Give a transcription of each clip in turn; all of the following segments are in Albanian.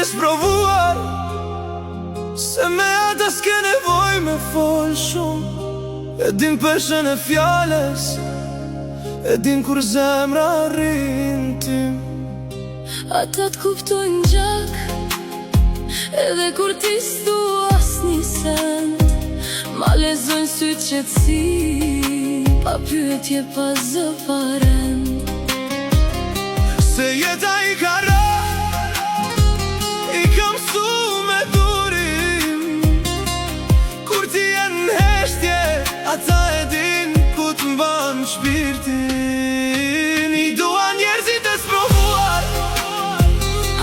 të sprovuar, se me ata s'ke nevoj me fol shumë. E din peshen e fjales, e din kur zemra rrin tim. Ata t'kuptojnë gjak, edhe kur ti s'du asni send. Ma lezojnë sy qetësi, pa pyetje, pa zë, pa rend. Se jeta i ka ra, i kam su me durim. Kur ti e n'heshtje, ata e din ku t'mban shpirtin. I dua njerëzit e sprovuar,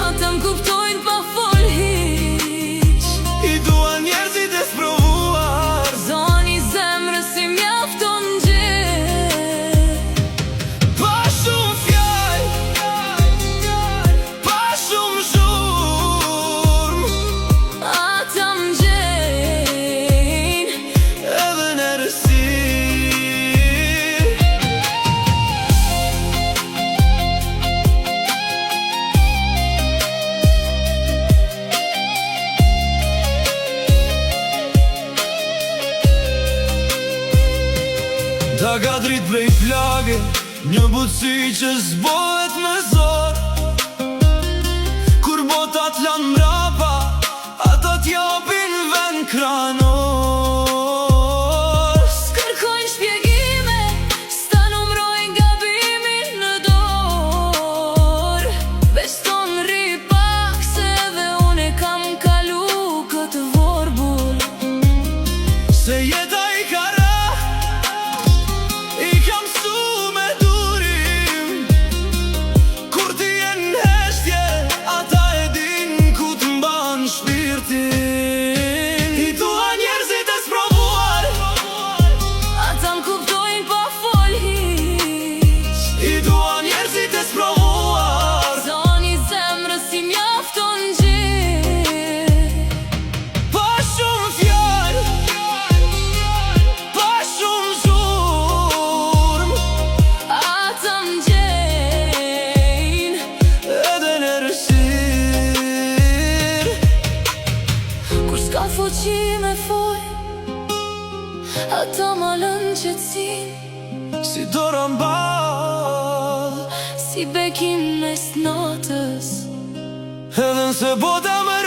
ata m'kuptojnë pa fol hiq. I dua njerëzit e sprovuar, Zoni zemrës si mjafton gjë. pa shumë fjall, pa shumë zhurm. Ata m'gjejnë, Edhe në rësir. Ta ka drit prej flage, një butësi që zbohet me zor. Kur botat lan mrapa, ata t'japin vend kranor. s'kërkojnë shpjegime, s'ta numrojnë gabimin në dorë. Veç ton rri pak, se dhe une kam kalu këtë vorbull. Se jeta i ka ra, i kam su me durim. Kur ti e n'heshtje, ata e din ku t'mban shpirtin. I dua njerëzit e sprovuar, Ata m'kuptojnë pa fol hiq. i dua njerëzit e sprovuar, Zoni zemrës si mjafton gjë. pa shumë fjall, pa shumë zhurm. Ata m'gjejnë, Edhe në rësir. kur s'ka fuqi me fol, ata ma lën qetësin. Si dora mball, Si bekim mes natës, edhe nëse bota më